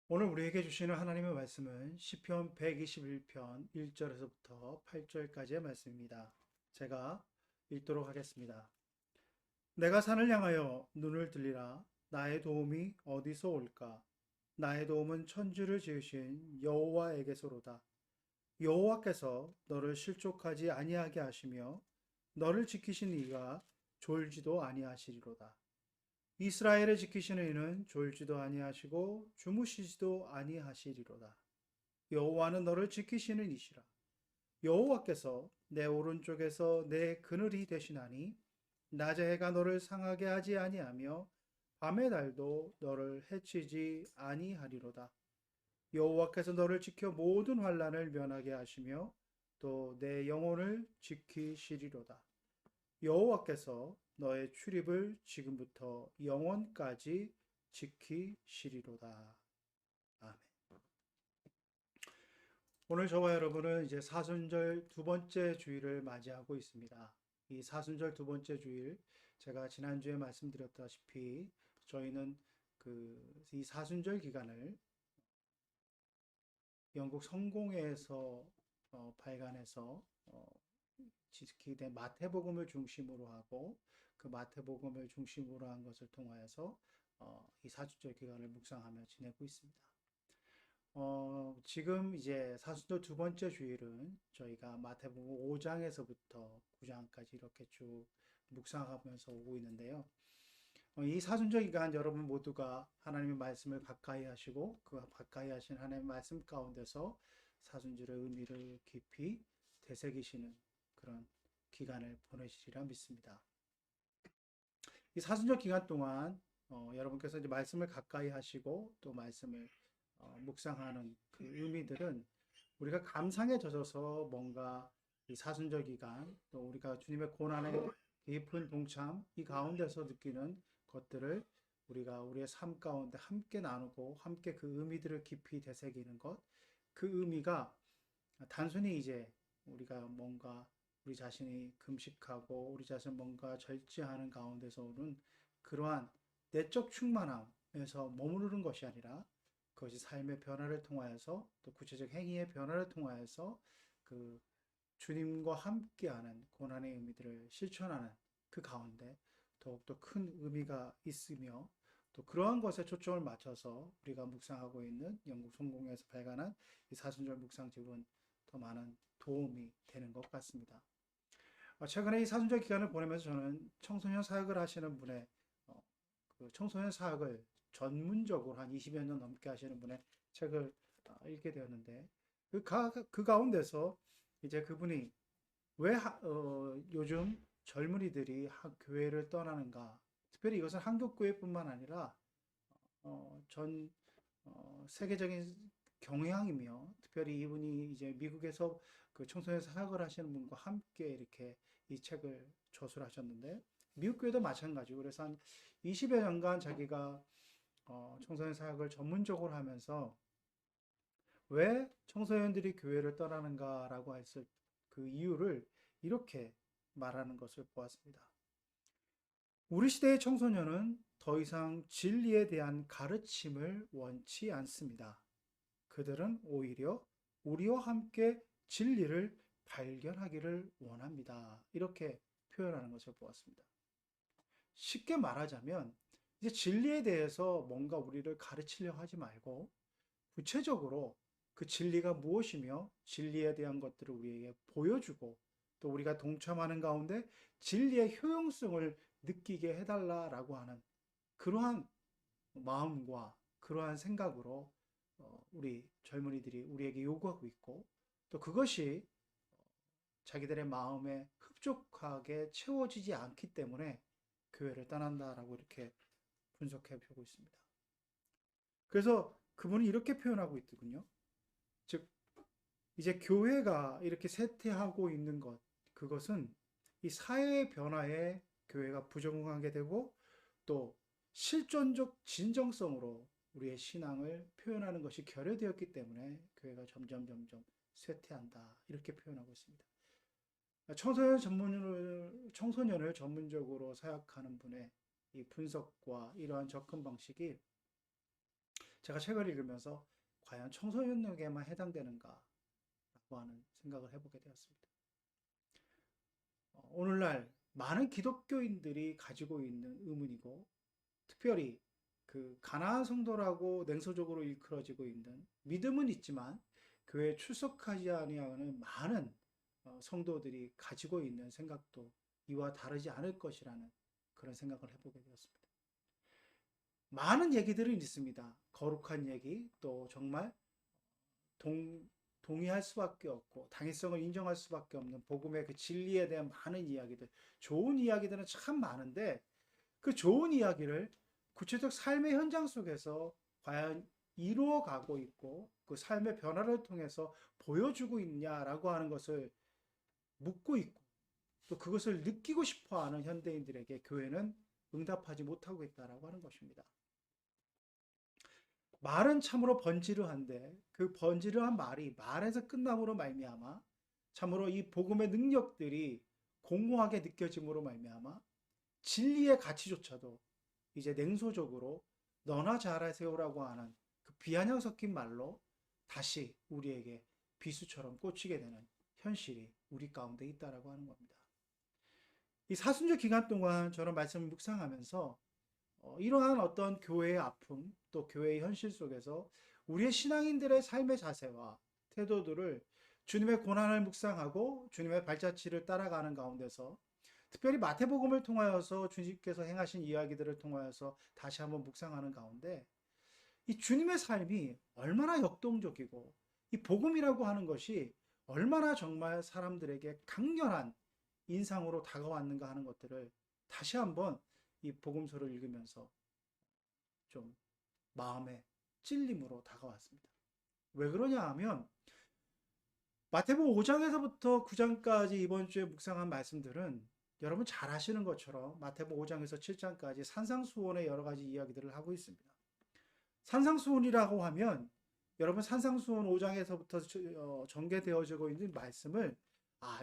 오늘 우리에게 주시는 하나님의 말씀은 시편 121편 1절에서부터 8절까지의 말씀입니다. 제가 읽도록 하겠습니다. 내가 산을 향하여 눈을 들리라. 나의 도움이 어디서 올까? 나의 도움은 천지를 지으신 여호와에게서로다. 여호와께서 너를 실족하지 아니하게 하시며 너를 지키신 이가 졸지도 아니하시리로다. 이스라엘을 지키시는 이는 졸지도 아니하시고 주무시지도 아니하시리로다. 여호와는 너를 지키시는 이시라. 여호와께서 내 오른쪽에서 내 그늘이 되시나니 낮의 해가 너를 상하게 하지 아니하며 밤의 달도 너를 해치지 아니하리로다. 여호와께서 너를 지켜 모든 환난을 면하게 하시며 또 내 영혼을 지키시리로다. 여호와께서 너의 출입을 지금부터 영원까지 지키시리로다. 아멘. 오늘 저와 여러분은 이제 사순절 두 번째 주일을 맞이하고 있습니다. 이 사순절 두 번째 주일, 제가 지난주에 말씀드렸다시피 저희는 이 사순절 기간을 영국 성공회에서 발간해서 지키된 마태복음을 중심으로 하고 그 마태복음을 중심으로 한 것을 통하여서 이 사순절 기간을 묵상하며 지내고 있습니다. 지금 이제 사순절 두 번째 주일은 저희가 마태복음 5장에서부터 9장까지 이렇게 쭉 묵상하면서 오고 있는데요. 이 사순절 기간 여러분 모두가 하나님의 말씀을 가까이 하시고 그 가까이 하신 하나님의 말씀 가운데서 사순절의 의미를 깊이 되새기시는 그런 기간을 보내시리라 믿습니다. 이 사순절 기간 동안 여러분께서 이제 말씀을 가까이 하시고 또 말씀을 묵상하는 그 의미들은 우리가 감상에 젖어서 뭔가 이 사순절 기간 또 우리가 주님의 고난의 깊은 동참 이 가운데서 느끼는 것들을 우리가 우리의 삶 가운데 함께 나누고 함께 그 의미들을 깊이 되새기는 것, 그 의미가 단순히 이제 우리가 뭔가 우리 자신이 금식하고 우리 자신 뭔가 절제하는 가운데서 오는 그러한 내적 충만함에서 머무르는 것이 아니라 그것이 삶의 변화를 통하여서 또 구체적 행위의 변화를 통하여서 그 주님과 함께하는 고난의 의미들을 실천하는 그 가운데 더욱더 큰 의미가 있으며 또 그러한 것에 초점을 맞춰서 우리가 묵상하고 있는 영국 성공회에서 발간한 이 사순절 묵상집은 더 많은 도움이 되는 것 같습니다. 최근에 이 사순절 기간을 보내면서 저는 청소년 사역을 하시는 분의 어, 그 청소년 사역을 전문적으로 한 20여 년 넘게 하시는 분의 책을 읽게 되었는데 그 가운데서 이제 그분이 왜 요즘 젊은이들이 교회를 떠나는가, 특별히 이것은 한국 교회뿐만 아니라 전 세계적인 경향이며 특별히 이분이 이제 미국에서 그 청소년 사역을 하시는 분과 함께 이렇게 이 책을 저술하셨는데 미국 교회도 마찬가지고 그래서 한 20여 년간 자기가 청소년 사역을 전문적으로 하면서 왜 청소년들이 교회를 떠나는가라고 했을 그 이유를 이렇게 말하는 것을 보았습니다. 우리 시대의 청소년은 더 이상 진리에 대한 가르침을 원치 않습니다. 그들은 오히려 우리와 함께 진리를 발견하기를 원합니다. 이렇게 표현하는 것을 보았습니다. 쉽게 말하자면 이제 진리에 대해서 뭔가 우리를 가르치려 하지 말고 구체적으로 그 진리가 무엇이며 진리에 대한 것들을 우리에게 보여주고 또 우리가 동참하는 가운데 진리의 효용성을 느끼게 해달라라고 하는 그러한 마음과 그러한 생각으로 우리 젊은이들이 우리에게 요구하고 있고 또 그것이 자기들의 마음에 흡족하게 채워지지 않기 때문에 교회를 떠난다라고 이렇게 분석해 보고 있습니다. 그래서 그분이 이렇게 표현하고 있더군요. 즉 이제 교회가 이렇게 쇠퇴하고 있는 것, 그것은 이 사회의 변화에 교회가 부적응하게 되고 또 실존적 진정성으로 우리의 신앙을 표현하는 것이 결여되었기 때문에 교회가 점점 쇠퇴한다. 이렇게 표현하고 있습니다. 청소년을 전문적으로 사역하는 분의 이 분석과 이러한 접근 방식이 제가 책을 읽으면서 과연 청소년에게만 해당되는가 라고 하는 생각을 해보게 되었습니다. 오늘날 많은 기독교인들이 가지고 있는 의문이고, 특별히 그 가나안 성도라고 냉소적으로 일컬어지고 있는, 믿음은 있지만 교회에 출석하지 아니하는 많은 성도들이 가지고 있는 생각도 이와 다르지 않을 것이라는 그런 생각을 해보게 되었습니다. 많은 얘기들은 있습니다. 거룩한 얘기, 또 정말 동의할 수밖에 없고 당위성을 인정할 수밖에 없는 복음의 그 진리에 대한 많은 이야기들, 좋은 이야기들은 참 많은데, 그 좋은 이야기를 구체적 삶의 현장 속에서 과연 이루어가고 있고 그 삶의 변화를 통해서 보여주고 있냐라고 하는 것을 묻고 있고, 또 그것을 느끼고 싶어하는 현대인들에게 교회는 응답하지 못하고 있다라고 하는 것입니다. 말은 참으로 번지르한데 그 번지르한 말이 말에서 끝남으로 말미암아 참으로 이 복음의 능력들이 공허하게 느껴짐으로 말미암아 진리의 가치조차도 이제 냉소적으로 너나 잘하세요라고 하는 그 비아냥 섞인 말로 다시 우리에게 비수처럼 꽂히게 되는 현실이 우리 가운데 있다라고 하는 겁니다. 이 사순절 기간 동안 저는 말씀을 묵상하면서 이러한 어떤 교회의 아픔, 또 교회의 현실 속에서 우리의 신앙인들의 삶의 자세와 태도들을 주님의 고난을 묵상하고 주님의 발자취를 따라가는 가운데서, 특별히 마태복음을 통하여서 주님께서 행하신 이야기들을 통하여서 다시 한번 묵상하는 가운데, 이 주님의 삶이 얼마나 역동적이고 이 복음이라고 하는 것이 얼마나 정말 사람들에게 강렬한 인상으로 다가왔는가 하는 것들을 다시 한번 이 복음서를 읽으면서 좀 마음에 찔림으로 다가왔습니다. 왜 그러냐 하면 마태복음 5장에서부터 9장까지 이번 주에 묵상한 말씀들은 여러분 잘 아시는 것처럼 마태복음 5장에서 7장까지 산상수훈의 여러 가지 이야기들을 하고 있습니다. 산상수훈이라고 하면 여러분 산상수훈 5장에서부터 전개되어지고 있는 말씀을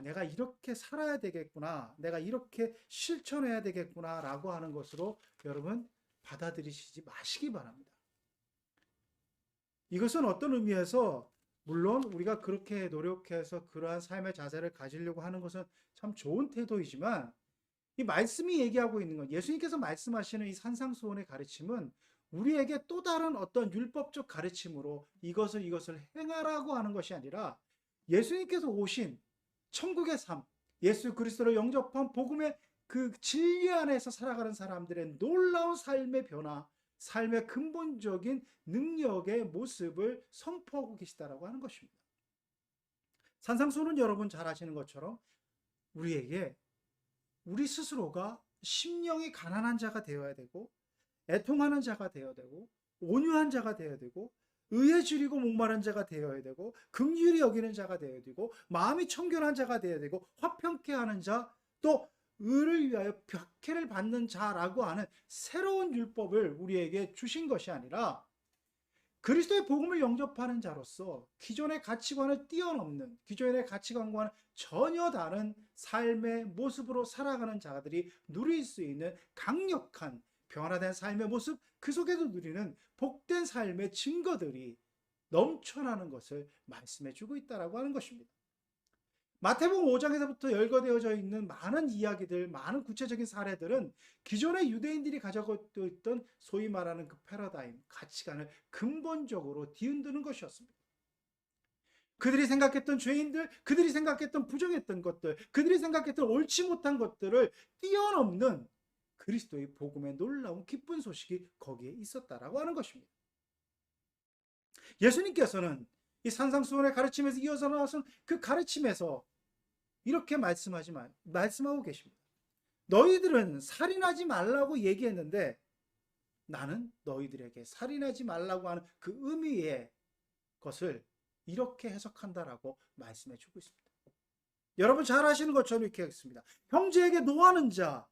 내가 이렇게 살아야 되겠구나, 내가 이렇게 실천해야 되겠구나 라고 하는 것으로 여러분 받아들이시지 마시기 바랍니다. 이것은 어떤 의미에서 물론 우리가 그렇게 노력해서 그러한 삶의 자세를 가지려고 하는 것은 참 좋은 태도이지만, 이 말씀이 얘기하고 있는 건, 예수님께서 말씀하시는 이 산상수훈의 가르침은 우리에게 또 다른 어떤 율법적 가르침으로 이것을 행하라고 하는 것이 아니라 예수님께서 오신 천국의 삶, 예수 그리스도를 영접한 복음의 그 진리 안에서 살아가는 사람들의 놀라운 삶의 변화, 삶의 근본적인 능력의 모습을 선포하고 계시다라고 하는 것입니다. 산상수훈은 여러분 잘 아시는 것처럼 우리에게 우리 스스로가 심령이 가난한 자가 되어야 되고, 애통하는 자가 되어야 되고, 온유한 자가 되어야 되고, 의에 줄이고 목마른 자가 되어야 되고, 긍휼히 여기는 자가 되어야 되고, 마음이 청결한 자가 되어야 되고, 화평케 하는 자, 또 의를 위하여 박해를 받는 자라고 하는 새로운 율법을 우리에게 주신 것이 아니라, 그리스도의 복음을 영접하는 자로서 기존의 가치관을 뛰어넘는, 기존의 가치관과는 전혀 다른 삶의 모습으로 살아가는 자들이 누릴 수 있는 강력한 변화된 삶의 모습, 그 속에서 누리는 복된 삶의 증거들이 넘쳐나는 것을 말씀해 주고 있다라고 하는 것입니다. 마태복음 5장에서부터 열거되어져 있는 많은 이야기들, 많은 구체적인 사례들은 기존의 유대인들이 가지고 있던 소위 말하는 그 패러다임, 가치관을 근본적으로 뒤흔드는 것이었습니다. 그들이 생각했던 죄인들, 그들이 생각했던 부정했던 것들, 그들이 생각했던 옳지 못한 것들을 뛰어넘는 그리스도의 복음의 놀라운 기쁜 소식이 거기에 있었다라고 하는 것입니다. 예수님께서는 이 산상수훈의 가르침에서 이어서 나와서 그 가르침에서 이렇게 말씀하고 계십니다. 너희들은 살인하지 말라고 얘기했는데 나는 너희들에게 살인하지 말라고 하는 그 의미의 것을 이렇게 해석한다라고 말씀해 주고 있습니다. 여러분 잘 아시는 것처럼 이렇게 했습니다. 형제에게 노하는 자,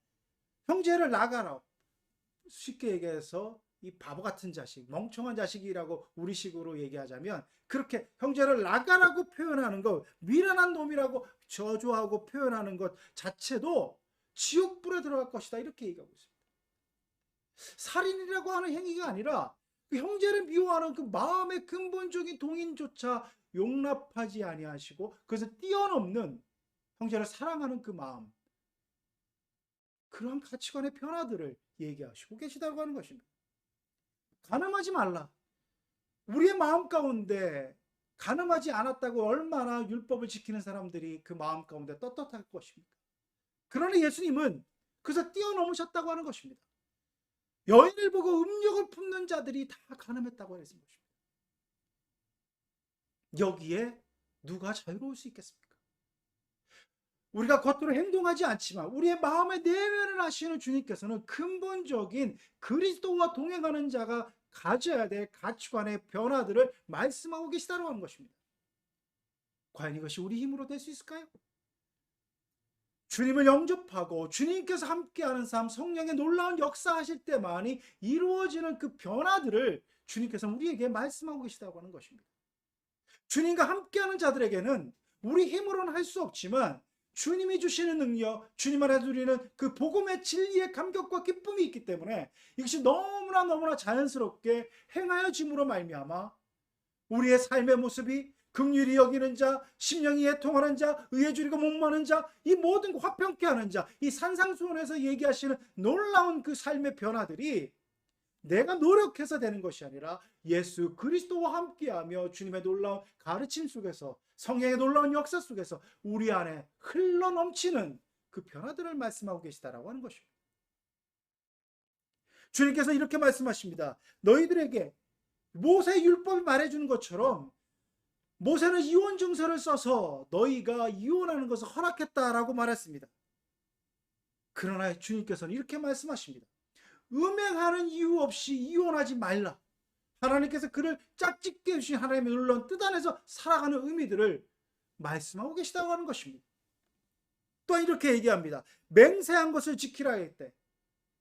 형제를 나가라. 쉽게 얘기해서 이 바보 같은 자식, 멍청한 자식이라고 우리식으로 얘기하자면, 그렇게 형제를 나가라고 표현하는 것, 미련한 놈이라고 저주하고 표현하는 것 자체도 지옥불에 들어갈 것이다, 이렇게 얘기하고 있습니다. 살인이라고 하는 행위가 아니라 그 형제를 미워하는 그 마음의 근본적인 동인조차 용납하지 아니하시고 그것을 뛰어넘는 형제를 사랑하는 그 마음, 그러한 가치관의 변화들을 얘기하시고 계시다고 하는 것입니다. 가늠하지 말라. 우리의 마음 가운데 가늠하지 않았다고 얼마나 율법을 지키는 사람들이 그 마음 가운데 떳떳할 것입니까? 그러나 예수님은 그래서 뛰어넘으셨다고 하는 것입니다. 여인을 보고 음욕을 품는 자들이 다 가늠했다고 하는 것입니다. 여기에 누가 자유로울 수 있겠습니까? 우리가 겉으로 행동하지 않지만 우리의 마음의 내면을 아시는 주님께서는 근본적인 그리스도와 동행하는 자가 가져야 될 가치관의 변화들을 말씀하고 계시다고 하는 것입니다. 과연 이것이 우리 힘으로 될 수 있을까요? 주님을 영접하고 주님께서 함께하는 삶, 성령의 놀라운 역사하실 때만이 이루어지는 그 변화들을 주님께서 우리에게 말씀하고 계시다고 하는 것입니다. 주님과 함께하는 자들에게는 우리 힘으로는 할 수 없지만 주님이 주시는 능력, 주님 안에 누리는 그 복음의 진리의 감격과 기쁨이 있기 때문에 이것이 너무나 자연스럽게 행하여짐으로 말미암아 우리의 삶의 모습이 긍휼히 여기는 자, 심령이 애통하는 자, 의에 줄이고 목마른 자, 이 모든 화평케 하는 자, 이 산상수훈에서 얘기하시는 놀라운 그 삶의 변화들이 내가 노력해서 되는 것이 아니라 예수 그리스도와 함께하며 주님의 놀라운 가르침 속에서, 성령의 놀라운 역사 속에서 우리 안에 흘러넘치는 그 변화들을 말씀하고 계시다라고 하는 것입니다. 주님께서 이렇게 말씀하십니다. 너희들에게 모세 율법이 말해주는 것처럼 모세는 이혼 증서를 써서 너희가 이혼하는 것을 허락했다라고 말했습니다. 그러나 주님께서는 이렇게 말씀하십니다. 음행하는 이유 없이 이혼하지 말라. 하나님께서 그를 짝짓게 주신 하나님의 놀라운 뜻 안에서 살아가는 의미들을 말씀하고 계시다고 하는 것입니다. 또 이렇게 얘기합니다. 맹세한 것을 지키라 했대.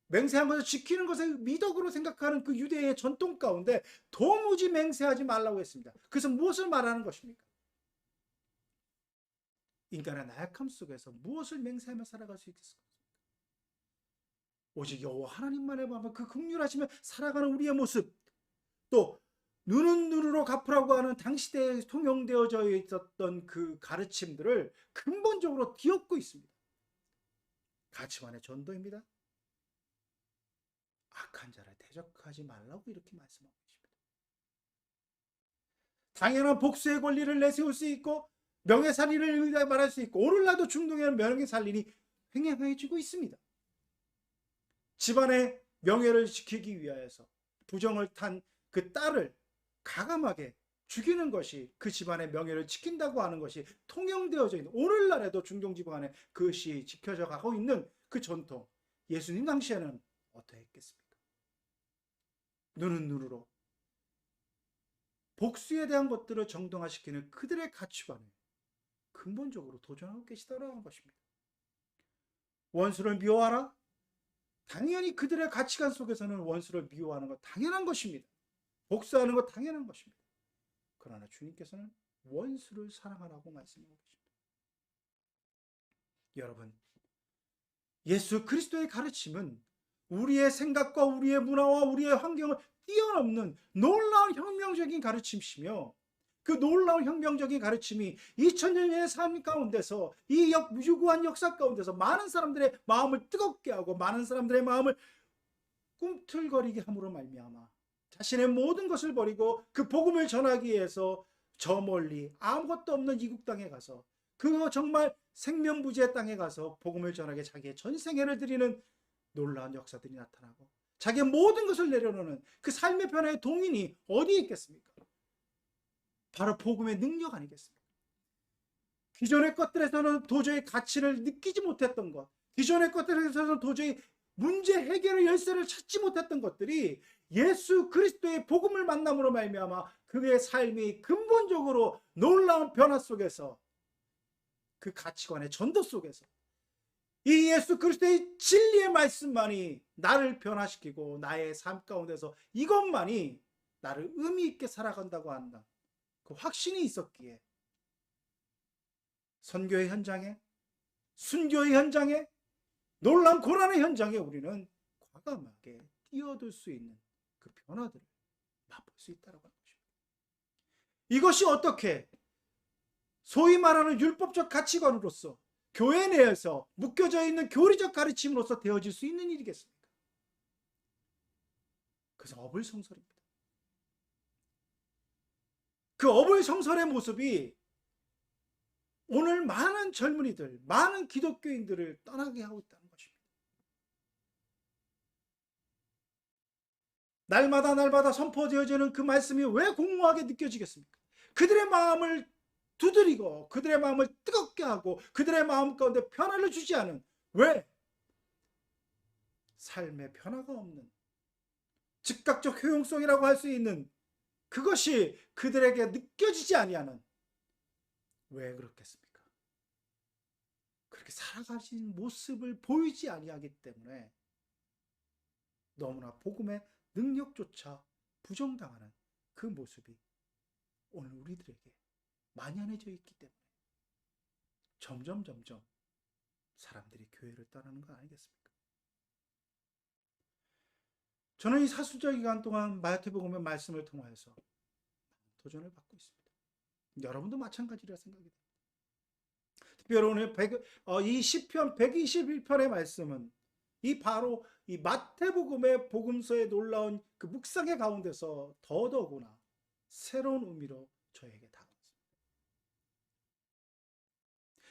맹세한 것을 지키는 것을 미덕으로 생각하는 그 유대의 전통 가운데 도무지 맹세하지 말라고 했습니다. 그래서 무엇을 말하는 것입니까? 인간의 나약함 속에서 무엇을 맹세하며 살아갈 수 있겠습니까? 오직 여호와 하나님만의 마음을 그 긍휼하시며 살아가는 우리의 모습, 또 눈은 눈으로 갚으라고 하는 당시대에 통용되어져 있었던 그 가르침들을 근본적으로 뒤엎고 있습니다. 가치관의 전도입니다. 악한 자를 대적하지 말라고 이렇게 말씀하고 계십니다. 당연한 복수의 권리를 내세울 수 있고 명예살인을 말할 수 있고 오늘날도 중동에는 명예살인이 횡행해지고 있습니다. 집안의 명예를 지키기 위하여서 부정을 탄 그 딸을 가감하게 죽이는 것이 그 집안의 명예를 지킨다고 하는 것이 통용되어져 있는 오늘날에도 중동 지방에 그것이 지켜져 가고 있는 그 전통, 예수님 당시에는 어떠했겠습니까? 눈은 눈으로 복수에 대한 것들을 정당화시키는 그들의 가치관을 근본적으로 도전하고 계시다고 하는 것입니다. 원수를 미워하라? 당연히 그들의 가치관 속에서는 원수를 미워하는 것 당연한 것입니다. 복수하는 것 당연한 것입니다. 그러나 주님께서는 원수를 사랑하라고 말씀하고 계십니다. 여러분, 예수 그리스도의 가르침은 우리의 생각과 우리의 문화와 우리의 환경을 뛰어넘는 놀라운 혁명적인 가르침이시며 그 놀라운 혁명적인 가르침이 2000년의 삶 가운데서 이 유구한 역사 가운데서 많은 사람들의 마음을 뜨겁게 하고 많은 사람들의 마음을 꿈틀거리게 함으로 말미암아 자신의 모든 것을 버리고 그 복음을 전하기 위해서 저 멀리 아무것도 없는 이국 땅에 가서 그 정말 생면부지의 땅에 가서 복음을 전하게 자기의 전생애를 드리는 놀라운 역사들이 나타나고 자기의 모든 것을 내려놓는 그 삶의 변화의 동인이 어디에 있겠습니까? 바로 복음의 능력 아니겠습니까? 기존의 것들에서는 도저히 가치를 느끼지 못했던 것, 기존의 것들에서는 도저히 문제 해결의 열쇠를 찾지 못했던 것들이 예수 그리스도의 복음을 만남으로 말미암아 그의 삶이 근본적으로 놀라운 변화 속에서 그 가치관의 전도 속에서 이 예수 그리스도의 진리의 말씀만이 나를 변화시키고 나의 삶 가운데서 이것만이 나를 의미 있게 살아간다고 한다. 그 확신이 있었기에 선교의 현장에, 순교의 현장에, 놀라운 고난의 현장에 우리는 과감하게 뛰어들 수 있는 그 변화들을 맛볼 수 있다고 하는 것입니다. 이것이 어떻게 소위 말하는 율법적 가치관으로서 교회 내에서 묶여져 있는 교리적 가르침으로서 되어질 수 있는 일이겠습니까? 그래서 어불성설입니다. 그 어불성설의 모습이 오늘 많은 젊은이들, 많은 기독교인들을 떠나게 하고 있다는 것입니다. 날마다 선포되어지는 그 말씀이 왜 공허하게 느껴지겠습니까? 그들의 마음을 두드리고 그들의 마음을 뜨겁게 하고 그들의 마음 가운데 변화를 주지 않은, 왜? 삶의 변화가 없는 즉각적 효용성이라고 할 수 있는 그것이 그들에게 느껴지지 아니하는, 왜 그렇겠습니까? 그렇게 살아가신 모습을 보이지 아니하기 때문에 너무나 복음의 능력조차 부정당하는 그 모습이 오늘 우리들에게 만연해져 있기 때문에 점점 사람들이 교회를 떠나는 거 아니겠습니까? 저는 이 사순절 기간 동안 마태복음의 말씀을 통해서 도전을 받고 있습니다. 여러분도 마찬가지라 생각이 됩니다. 특별히 오늘 이 시편 121편의 말씀은 바로 이 마태복음의 복음서에 놀라운 그 묵상의 가운데서 더더구나 새로운 의미로 저에게 다가왔습니다.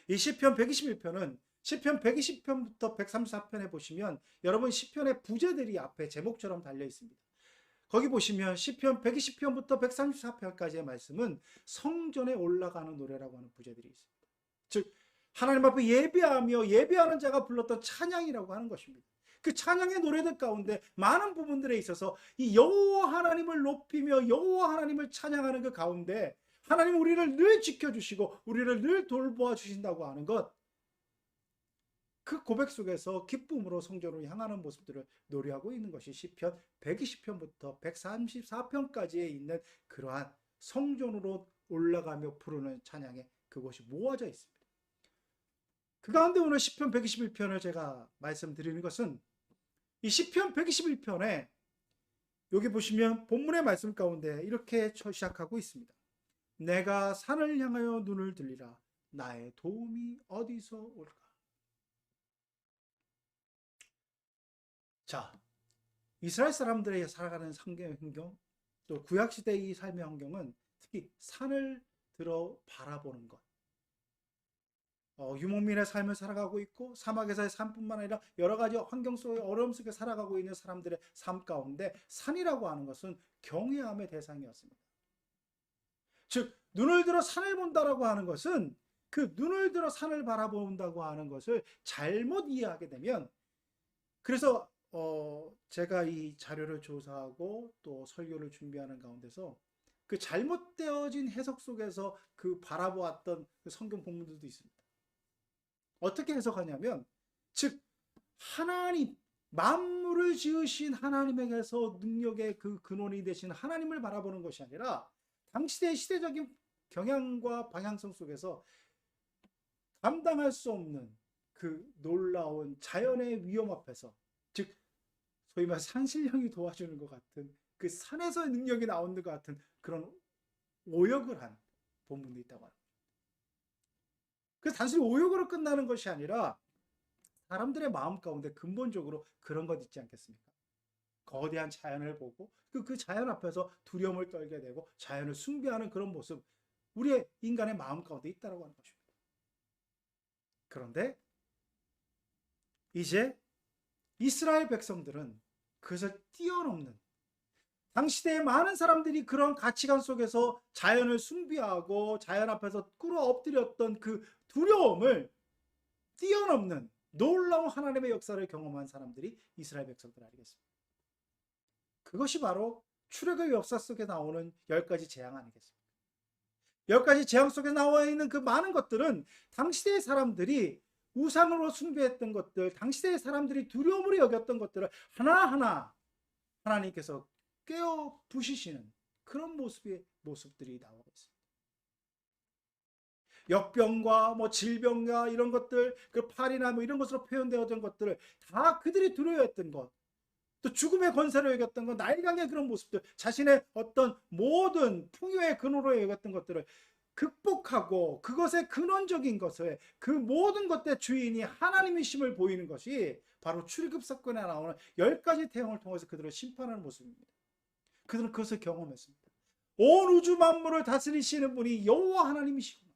이 시편 121편은 시편 120편부터 134편에 보시면 여러분 시편의 부제들이 앞에 제목처럼 달려 있습니다. 거기 보시면 시편 120편부터 134편까지의 말씀은 성전에 올라가는 노래라고 하는 부제들이 있습니다. 즉 하나님 앞에 예배하며 예배하는 자가 불렀던 찬양이라고 하는 것입니다. 그 찬양의 노래들 가운데 많은 부분들에 있어서 이 여호와 하나님을 높이며 여호와 하나님을 찬양하는 그 가운데 하나님 우리를 늘 지켜주시고 우리를 늘 돌보아 주신다고 하는 것, 그 고백 속에서 기쁨으로 성전으로 향하는 모습들을 노래하고 있는 것이 시편 120편부터 134편까지에 있는 그러한 성전으로 올라가며 부르는 찬양에 그것이 모아져 있습니다. 그 가운데 오늘 시편 121편을 제가 말씀드리는 것은 이 시편 121편에 여기 보시면 본문의 말씀 가운데 이렇게 시작하고 있습니다. 내가 산을 향하여 눈을 들리라. 나의 도움이 어디서 올까? 자, 이스라엘 사람들의 살아가는 환경, 또 구약시대의 삶의 환경은 특히 산을 들어 바라보는 것, 유목민의 삶을 살아가고 있고 사막에서의 삶뿐만 아니라 여러 가지 환경 속에 어려움 속에 살아가고 있는 사람들의 삶 가운데 산이라고 하는 것은 경외함의 대상이었습니다. 즉 눈을 들어 산을 본다라고 하는 것은 그 눈을 들어 산을 바라본다고 하는 것을 잘못 이해하게 되면, 그래서 제가 이 자료를 조사하고 또 설교를 준비하는 가운데서 그 잘못되어진 해석 속에서 그 바라보았던 그 성경 본문들도 있습니다. 어떻게 해석하냐면, 즉 하나님, 만물을 지으신 하나님에게서 능력의 그 근원이 되신 하나님을 바라보는 것이 아니라 당시의 시대적인 경향과 방향성 속에서 감당할 수 없는 그 놀라운 자연의 위험 앞에서, 즉 소위 말 산신령이 도와주는 것 같은 그 산에서의 능력이 나오는 것 같은 그런 오역을 한 본문도 있다고 합니다. 그래서 단순히 오역으로 끝나는 것이 아니라 사람들의 마음 가운데 근본적으로 그런 것 있지 않겠습니까? 거대한 자연을 보고 그 자연 앞에서 두려움을 떨게 되고 자연을 숭배하는 그런 모습, 우리의 인간의 마음 가운데 있다고 하는 것입니다. 그런데 이제 이스라엘 백성들은 그것을 뛰어넘는, 당시대의 많은 사람들이 그런 가치관 속에서 자연을 숭배하고 자연 앞에서 꿇어 엎드렸던 그 두려움을 뛰어넘는 놀라운 하나님의 역사를 경험한 사람들이 이스라엘 백성들 아니겠습니까? 그것이 바로 출애굽의 역사 속에 나오는 10가지 재앙 아니겠습니까? 10가지 재앙 속에 나와 있는 그 많은 것들은 당시대의 사람들이 우상으로 숭배했던 것들, 당시대의 사람들이 두려움으로 여겼던 것들을 하나하나 하나님께서 깨어 부시시는 그런 모습들이 나오고 있습니다. 역병과 질병과 이런 것들, 그 팔이나 이런 것으로 표현되었던 것들을 다 그들이 두려워했던 것, 또 죽음의 권세로 여겼던 것, 나일강의 그런 모습들, 자신의 어떤 모든 풍요의 근원으로 여겼던 것들을 극복하고 그것의 근원적인 것에 그 모든 것의 주인이 하나님이심을 보이는 것이 바로 출애굽 사건에 나오는 10가지 태형을 통해서 그들을 심판하는 모습입니다. 그들은 그것을 경험했습니다. 온 우주 만물을 다스리시는 분이 여호와 하나님이시구나.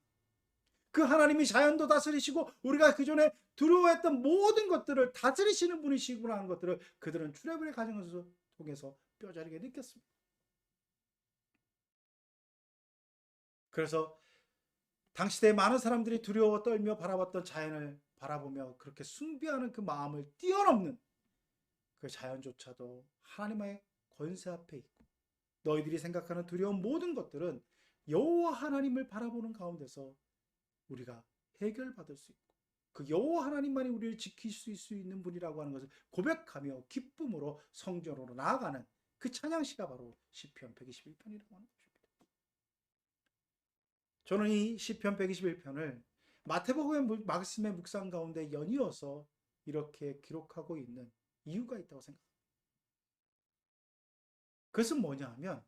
그 하나님이 자연도 다스리시고 우리가 그전에 두려워했던 모든 것들을 다스리시는 분이시구나 하는 것들을 그들은 출애굽의 과정을 통해서 뼈저리게 느꼈습니다. 그래서 당시대 많은 사람들이 두려워 떨며 바라봤던 자연을 바라보며 그렇게 숭배하는 그 마음을 뛰어넘는 그 자연조차도 하나님의 권세 앞에 있고, 너희들이 생각하는 두려운 모든 것들은 여호와 하나님을 바라보는 가운데서 우리가 해결받을 수 있고, 그 여호와 하나님만이 우리를 지킬 수 있는 분이라고 하는 것을 고백하며 기쁨으로 성전으로 나아가는 그 찬양시가 바로 시편 121편이라고 하는 것입니다. 저는 이 시편 121편을 마태복음의 말씀의 묵상 가운데 연이어서 이렇게 기록하고 있는 이유가 있다고 생각합니다. 그것은 뭐냐 하면,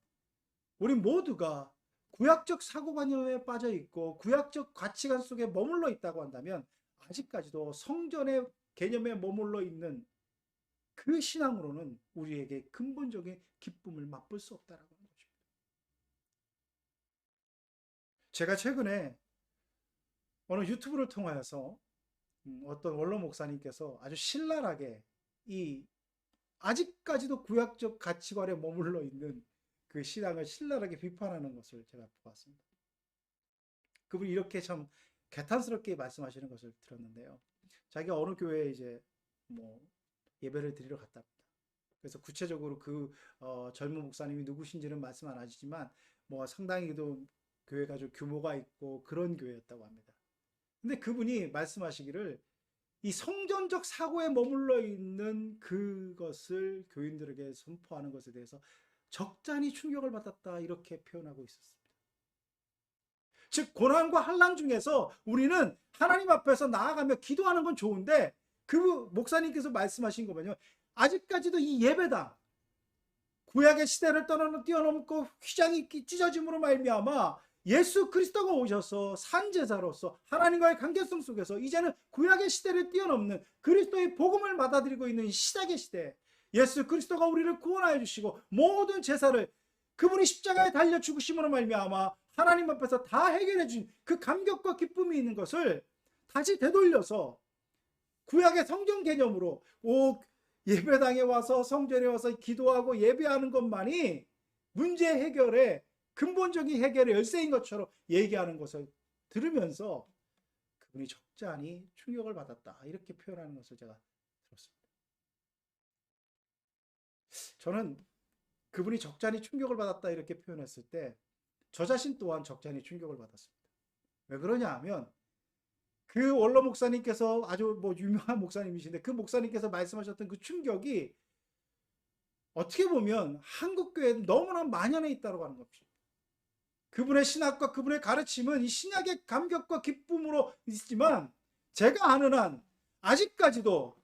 우리 모두가 구약적 사고관념에 빠져 있고 구약적 가치관 속에 머물러 있다고 한다면 아직까지도 성전의 개념에 머물러 있는 그 신앙으로는 우리에게 근본적인 기쁨을 맛볼 수 없다라고 하는 것입니다. 제가 최근에 어느 유튜브를 통하여서 어떤 원로 목사님께서 아주 신랄하게 이 아직까지도 구약적 가치관에 머물러 있는 그 신앙을 신랄하게 비판하는 것을 제가 보았습니다. 그분이 이렇게 참 개탄스럽게 말씀하시는 것을 들었는데요. 자기가 어느 교회에 이제 뭐 예배를 드리러 갔답니다. 그래서 구체적으로 그 젊은 목사님이 누구신지는 말씀 안 하시지만 뭐 상당히도 교회가 좀 규모가 있고 그런 교회였다고 합니다. 근데 그분이 말씀하시기를 이 성전적 사고에 머물러 있는 그것을 교인들에게 선포하는 것에 대해서 적잖이 충격을 받았다 이렇게 표현하고 있었습니다. 즉 고난과 환난 중에서 우리는 하나님 앞에서 나아가며 기도하는 건 좋은데, 그 목사님께서 말씀하신 거면요, 아직까지도 이 예배당 구약의 시대를 뛰어넘고 휘장이 찢어짐으로 말미암아 예수 그리스도가 오셔서 산제사로서 하나님과의 관계성 속에서 이제는 구약의 시대를 뛰어넘는 그리스도의 복음을 받아들이고 있는 시작의 시대, 예수 그리스도가 우리를 구원하여 주시고 모든 제사를 그분이 십자가에 달려 죽으심으로 말미암아 하나님 앞에서 다 해결해 준 그 감격과 기쁨이 있는 것을 다시 되돌려서 구약의 성경 개념으로 예배당에 와서 성전에 와서 기도하고 예배하는 것만이 문제 해결의 근본적인 해결의 열쇠인 것처럼 얘기하는 것을 들으면서 그분이 적잖이 충격을 받았다 이렇게 표현하는 것을 제가 들었습니다. 저는 그분이 적잖이 충격을 받았다 이렇게 표현했을 때 저 자신 또한 적잖이 충격을 받았습니다. 왜 그러냐 하면 그 원로 목사님께서 아주 뭐 유명한 목사님이신데 그 목사님께서 말씀하셨던 그 충격이 어떻게 보면 한국 교회에 너무나 만연해 있다고 하는 것입니다. 그분의 신학과 그분의 가르침은 이 신약의 감격과 기쁨으로 있지만 제가 아는 한 아직까지도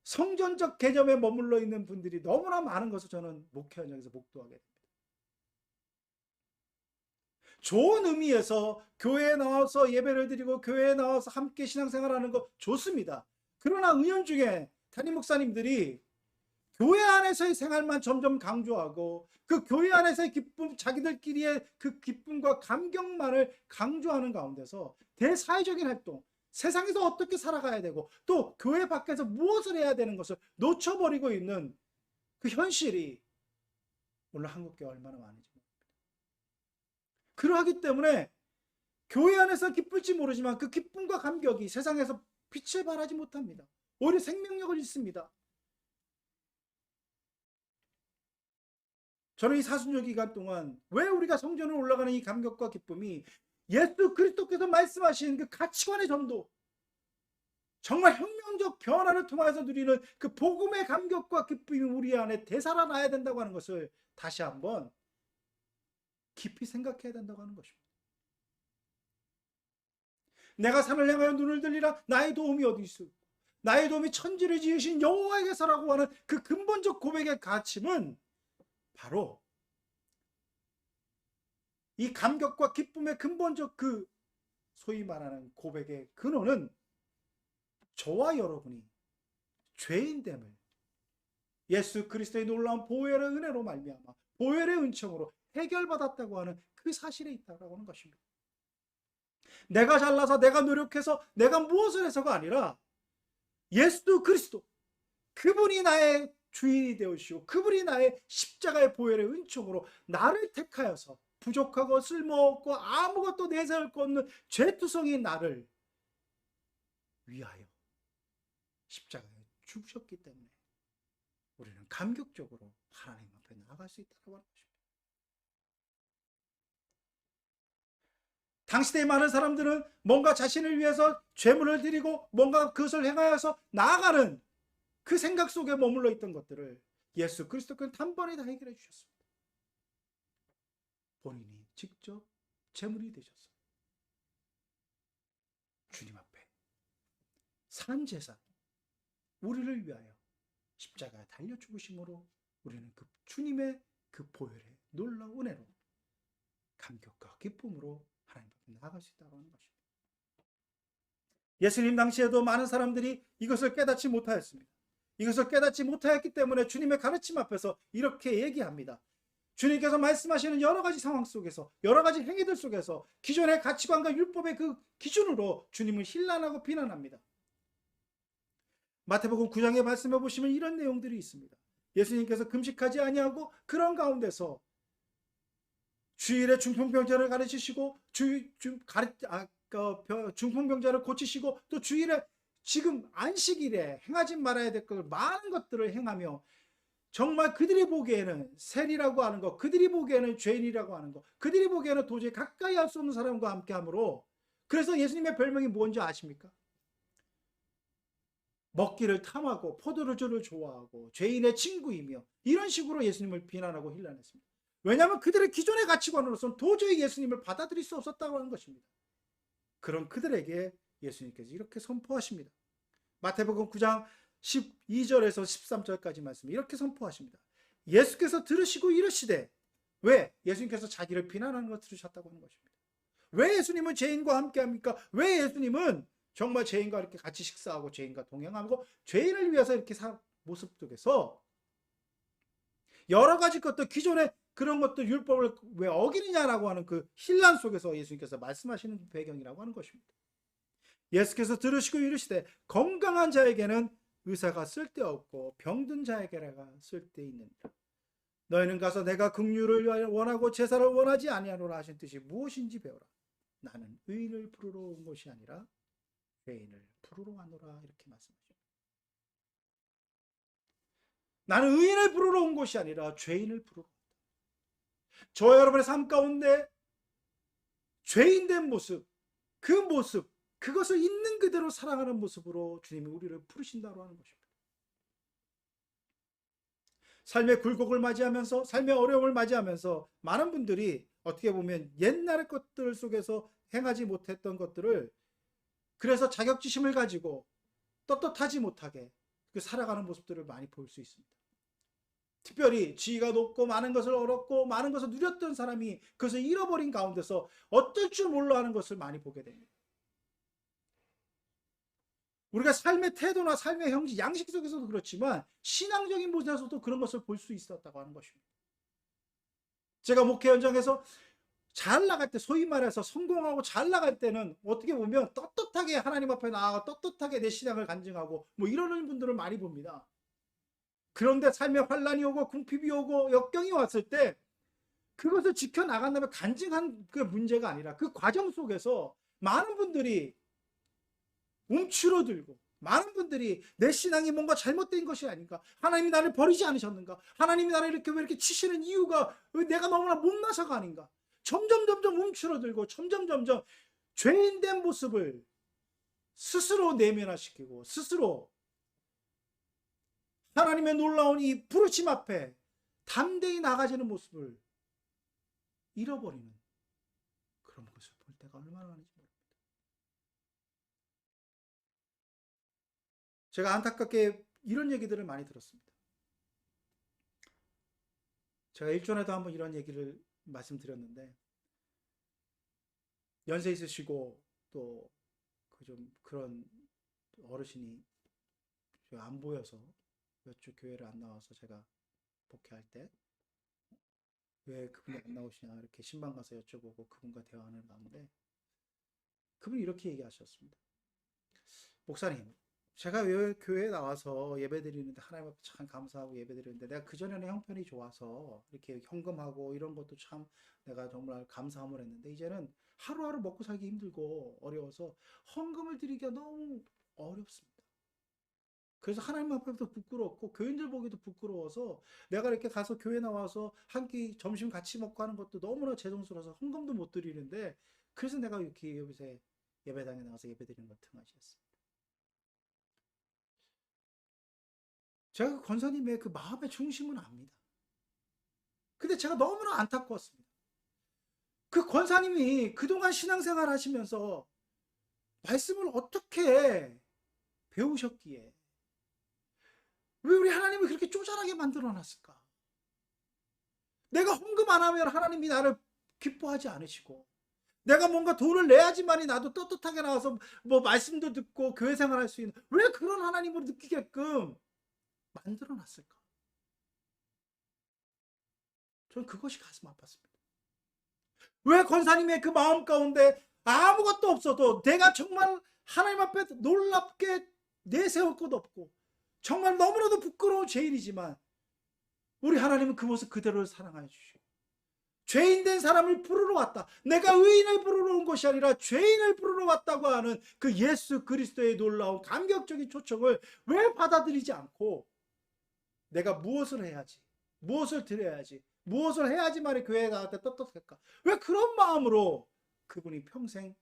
성전적 개념에 머물러 있는 분들이 너무나 많은 것을 저는 목회 현장에서 목도하게 됩니다. 좋은 의미에서 교회에 나와서 예배를 드리고 교회에 나와서 함께 신앙생활하는 거 좋습니다. 그러나 은연중에 담임 목사님들이 교회 안에서의 생활만 점점 강조하고 그 교회 안에서의 기쁨, 자기들끼리의 그 기쁨과 감격만을 강조하는 가운데서 대사회적인 활동, 세상에서 어떻게 살아가야 되고 또 교회 밖에서 무엇을 해야 되는 것을 놓쳐버리고 있는 그 현실이 오늘 한국교회 얼마나 많은지 모릅니다. 그러하기 때문에 교회 안에서 기쁠지 모르지만 그 기쁨과 감격이 세상에서 빛을 발하지 못합니다. 오히려 생명력을 잃습니다. 저는 이 사순절 기간 동안 왜 우리가 성전에 올라가는 이 감격과 기쁨이 예수 그리스도께서 말씀하신 그 가치관의 전도, 정말 혁명적 변화를 통해서 누리는 그 복음의 감격과 기쁨이 우리 안에 되살아나야 된다고 하는 것을 다시 한번 깊이 생각해야 된다고 하는 것입니다. 내가 산을 향하여 눈을 들리라 나의 도움이 어디 있을까? 나의 도움이 천지를 지으신 여호와에게서라고 하는 그 근본적 고백의 가침은 바로 이 감격과 기쁨의 근본적 그 소위 말하는 고백의 근원은 저와 여러분이 죄인됨을 예수 그리스도의 놀라운 보혈의 은혜로 말미암아 보혈의 은총으로 해결받았다고 하는 그 사실에 있다고 하는 것입니다. 내가 잘나서 내가 노력해서 내가 무엇을 해서가 아니라 예수 그리스도 그분이 나의 주인이 되오시고 그분이 나의 십자가의 보혈의 은총으로 나를 택하여서 부족하고 쓸모없고 아무것도 내세울 것 없는 죄투성인 나를 위하여 십자가에 죽으셨기 때문에 우리는 감격적으로 하나님 앞에 나아갈 수 있다고 하는 것입니다. 당시대의 많은 사람들은 뭔가 자신을 위해서 죄물을 드리고 뭔가 그것을 행하여서 나아가는 그 생각 속에 머물러 있던 것들을 예수 그리스도께서 단번에 다 해결해 주셨습니다. 본인이 직접 제물이 되셨어요. 주님 앞에 산 제사 우리를 위하여 십자가에 달려 죽으심으로 우리는 그 주님의 그 보혈의 놀라운 은혜로 감격과 기쁨으로 하나님 앞에 나아갈 수 있다고 하는 것입니다. 예수님 당시에도 많은 사람들이 이것을 깨닫지 못하였습니다. 이것을 깨닫지 못하였기 때문에 주님의 가르침 앞에서 이렇게 얘기합니다. 주님께서 말씀하시는 여러 가지 상황 속에서 여러 가지 행위들 속에서 기존의 가치관과 율법의 그 기준으로 주님을 힐난하고 비난합니다. 마태복음 9장에 말씀해 보시면 이런 내용들이 있습니다. 예수님께서 금식하지 아니하고 그런 가운데서 주일에 중풍병자를 가르치시고 중풍병자를 고치시고 또 주일에 지금 안식일에 행하지 말아야 될 것을 많은 것들을 행하며 정말 그들이 보기에는 세리라고 하는 것, 그들이 보기에는 죄인이라고 하는 것, 그들이 보기에는 도저히 가까이 할 수 없는 사람과 함께 하므로 그래서 예수님의 별명이 뭔지 아십니까? 먹기를 탐하고 포도주를 좋아하고 죄인의 친구이며 이런 식으로 예수님을 비난하고 힐난했습니다. 왜냐하면 그들의 기존의 가치관으로서는 도저히 예수님을 받아들일 수 없었다고 하는 것입니다. 그런 그들에게 예수님께서 이렇게 선포하십니다. 마태복음 9장 12절에서 13절까지 말씀 이렇게 선포하십니다. 예수께서 들으시고 이르시되 왜? 예수님께서 자기를 비난하는 것 들으셨다고 하는 것입니다. 왜 예수님은 죄인과 함께 합니까? 왜 예수님은 정말 죄인과 이렇게 같이 식사하고 죄인과 동행하고 죄인을 위해서 이렇게 산 모습 속에서 여러 가지 것들 기존의 그런 것들 율법을 왜 어기느냐라고 하는 그 힐난 속에서 예수님께서 말씀하시는 배경이라고 하는 것입니다. 예수께서 들으시고 이르시되 건강한 자에게는 의사가 쓸데없고 병든 자에게가 쓸데있느니라. 너희는 가서 내가 긍휼을 원하고 제사를 원하지 아니하노라 하신 뜻이 무엇인지 배우라. 나는 의인을 부르러 온 것이 아니라 죄인을 부르러 왔노라 이렇게 말씀하십니다. 나는 의인을 부르러 온 것이 아니라 죄인을 부르러 왔다. 저와 여러분의 삶 가운데 죄인된 모습, 그 모습, 그것을 있는 그대로 사랑하는 모습으로 주님이 우리를 부르신다고 하는 것입니다. 삶의 굴곡을 맞이하면서 삶의 어려움을 맞이하면서 많은 분들이 어떻게 보면 옛날의 것들 속에서 행하지 못했던 것들을 그래서 자격지심을 가지고 떳떳하지 못하게 살아가는 모습들을 많이 볼 수 있습니다. 특별히 지위가 높고 많은 것을 얻었고 많은 것을 누렸던 사람이 그것을 잃어버린 가운데서 어떨 줄 몰라 하는 것을 많이 보게 됩니다. 우리가 삶의 태도나 삶의 형식, 양식 속에서도 그렇지만 신앙적인 모습에서도 그런 것을 볼 수 있었다고 하는 것입니다. 제가 목회 현장에서 잘 나갈 때, 소위 말해서 성공하고 잘 나갈 때는 어떻게 보면 떳떳하게 하나님 앞에 나아가 떳떳하게 내 신앙을 간증하고 뭐 이러는 분들을 많이 봅니다. 그런데 삶에 환란이 오고 궁핍이 오고 역경이 왔을 때 그것을 지켜나간다면 간증한 그 문제가 아니라 그 과정 속에서 많은 분들이 움츠러들고 많은 분들이 내 신앙이 뭔가 잘못된 것이 아닌가, 하나님이 나를 버리지 않으셨는가, 하나님이 나를 이렇게 왜 이렇게 치시는 이유가 내가 너무나 못나서가 아닌가, 점점 움츠러들고 점점 죄인된 모습을 스스로 내면화시키고 스스로 하나님의 놀라운 이 부르심 앞에 담대히 나가지는 모습을 잃어버리는 그런 모습을 볼 때가 얼마나 많은지 모릅니다. 제가 안타깝게 이런 얘기들을 많이 들었습니다. 제가 일전에도 한번 이런 얘기를 말씀드렸는데, 연세 있으시고 또 그 좀 그런 어르신이 안 보여서 몇 주 교회를 안 나와서 제가 복회할 때 왜 그분이 안 나오시냐 이렇게 신방 가서 여쭤보고 그분과 대화하는 가운데 그분이 이렇게 얘기하셨습니다. 목사님, 제가 왜 교회에 나와서 예배 드리는데 하나님 앞에 참 감사하고 예배 드리는데 내가 그전에는 형편이 좋아서 이렇게 헌금하고 이런 것도 참 내가 정말 감사함을 했는데 이제는 하루하루 먹고 살기 힘들고 어려워서 헌금을 드리기가 너무 어렵습니다. 그래서 하나님 앞에도 부끄럽고 교인들 보기도 부끄러워서 내가 이렇게 가서 교회 나와서 한 끼 점심 같이 먹고 하는 것도 너무나 죄송스러워서 헌금도 못 드리는데 그래서 내가 이렇게 요새 예배당에 나가서 예배 드리는 것 등하시였습니다. 제가 그 권사님의 그 마음의 중심은 압니다. 근데 제가 너무나 안타까웠습니다. 그 권사님이 그동안 신앙생활 하시면서 말씀을 어떻게 배우셨기에 왜 우리 하나님을 그렇게 쪼잔하게 만들어 놨을까? 내가 헌금 안 하면 하나님이 나를 기뻐하지 않으시고 내가 뭔가 돈을 내야지만이 나도 떳떳하게 나와서 뭐 말씀도 듣고 교회 생활할 수 있는 왜 그런 하나님을 느끼게끔 만들어 놨을까? 저는 그것이 가슴 아팠습니다. 왜 권사님의 그 마음 가운데 아무것도 없어도 내가 정말 하나님 앞에 놀랍게 내세울 것 없고 정말 너무나도 부끄러운 죄인이지만 우리 하나님은 그 모습 그대로를 사랑하여 주시고 죄인 된 사람을 부르러 왔다. 내가 의인을 부르러 온 것이 아니라 죄인을 부르러 왔다고 하는 그 예수 그리스도의 놀라운 감격적인 초청을 왜 받아들이지 않고 내가 무엇을 해야지? 무엇을 드려야지? 무엇을 해야지만 교회에 나한테 떳떳할까? 왜 그런 마음으로 그분이 평생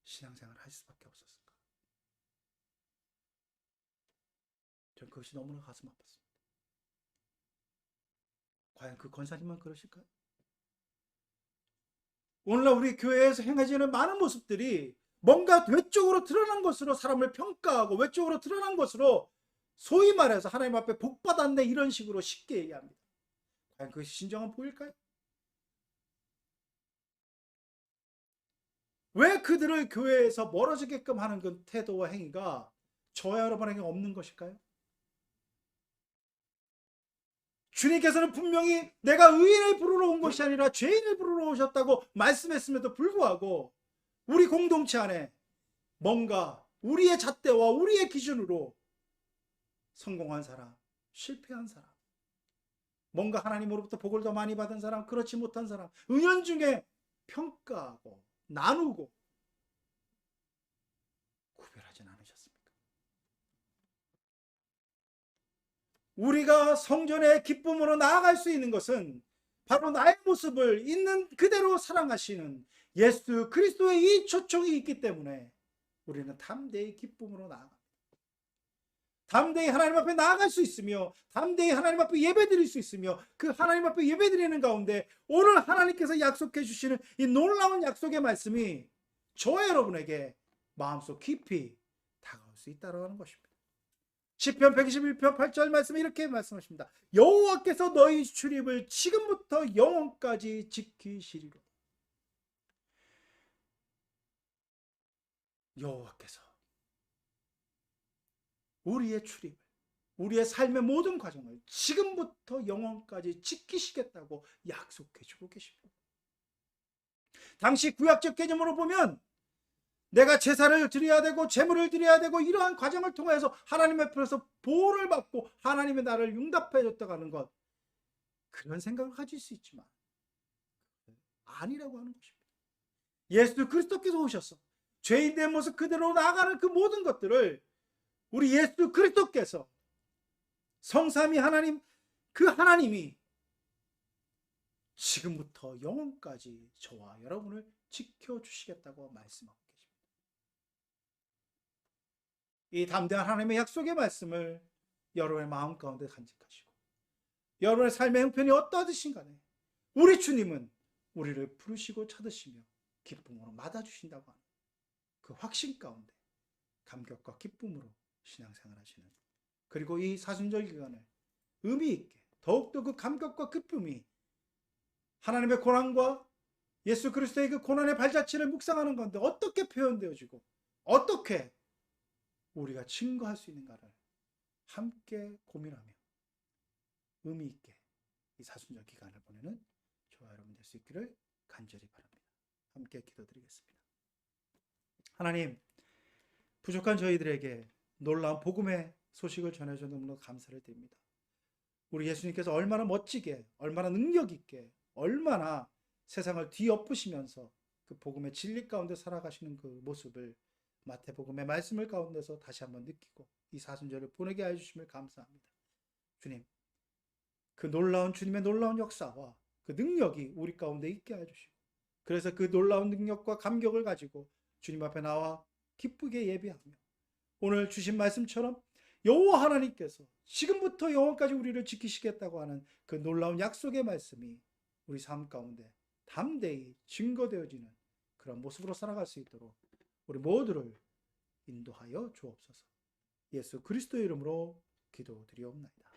신앙생활을 할 수밖에 없었을까? 전 그것이 너무나 가슴 아팠습니다. 과연 그 권사님만 그러실까요? 오늘날 우리 교회에서 행해지는 많은 모습들이 뭔가 외적으로 드러난 것으로 사람을 평가하고 외적으로 드러난 것으로 소위 말해서 하나님 앞에 복 받았네 이런 식으로 쉽게 얘기합니다. 과연 그것이 진정한 복일까요? 왜 그들을 교회에서 멀어지게끔 하는 그 태도와 행위가 저와 여러분에게 없는 것일까요? 주님께서는 분명히 내가 의인을 부르러 온 것이 아니라 죄인을 부르러 오셨다고 말씀했음에도 불구하고 우리 공동체 안에 뭔가 우리의 잣대와 우리의 기준으로 성공한 사람, 실패한 사람, 뭔가 하나님으로부터 복을 더 많이 받은 사람, 그렇지 못한 사람, 은연중에 평가하고 나누고 구별하진 않으셨습니까? 우리가 성전의 기쁨으로 나아갈 수 있는 것은 바로 나의 모습을 있는 그대로 사랑하시는 예수 그리스도의 이 초청이 있기 때문에 우리는 담대히 기쁨으로 나아갑니다. 담대히 하나님 앞에 나아갈 수 있으며 담대히 하나님 앞에 예배드릴 수 있으며 그 하나님 앞에 예배드리는 가운데 오늘 하나님께서 약속해 주시는 이 놀라운 약속의 말씀이 저와 여러분에게 마음속 깊이 다가올 수 있다고 하는 것입니다. 시편 121편 8절 말씀에 이렇게 말씀하십니다. 여호와께서 너희 출입을 지금부터 영원까지 지키시리로. 여호와께서 우리의 출입을 우리의 삶의 모든 과정을 지금부터 영원까지 지키시겠다고 약속해 주고 계십니다. 당시 구약적 개념으로 보면 내가 제사를 드려야 되고 제물을 드려야 되고 이러한 과정을 통해서 하나님 앞에서 보호를 받고 하나님의 나를 융답해 줬다고 하는 것, 그런 생각을 가질 수 있지만 아니라고 하는 것입니다. 예수 그리스도께서 오셔서 죄인된 모습 그대로 나아가는 그 모든 것들을 우리 예수 그리스도께서 성삼위 하나님, 그 하나님이 지금부터 영원까지 저와 여러분을 지켜주시겠다고 말씀하고 계십니다. 이 담대한 하나님의 약속의 말씀을 여러분의 마음 가운데 간직하시고 여러분의 삶의 형편이 어떠하듯이 간에 우리 주님은 우리를 부르시고 찾으시며 기쁨으로 맞아주신다고 하는 그 확신 가운데 감격과 기쁨으로 신앙생활 하시는, 그리고 이 사순절 기간을 의미 있게 더욱더 그 감격과 기쁨이 하나님의 고난과 예수 그리스도의 그 고난의 발자취를 묵상하는 건데 어떻게 표현되어지고 어떻게 우리가 증거할 수 있는가를 함께 고민하며 의미 있게 이 사순절 기간을 보내는 저와 여러분 될 수 있기를 간절히 바랍니다. 함께 기도드리겠습니다. 하나님, 부족한 저희들에게 놀라운 복음의 소식을 전해줘 너무나 감사를 드립니다. 우리 예수님께서 얼마나 멋지게, 얼마나 능력 있게, 얼마나 세상을 뒤엎으시면서 그 복음의 진리 가운데 살아가시는 그 모습을 마태복음의 말씀을 가운데서 다시 한번 느끼고 이 사순절을 보내게 해주심을 감사합니다. 주님, 그 놀라운 주님의 놀라운 역사와 그 능력이 우리 가운데 있게 해주시고, 그래서 그 놀라운 능력과 감격을 가지고 주님 앞에 나와 기쁘게 예배하며 오늘 주신 말씀처럼 여호와 하나님께서 지금부터 영원까지 우리를 지키시겠다고 하는 그 놀라운 약속의 말씀이 우리 삶 가운데 담대히 증거되어지는 그런 모습으로 살아갈 수 있도록 우리 모두를 인도하여 주옵소서. 예수 그리스도의 이름으로 기도드리옵나이다.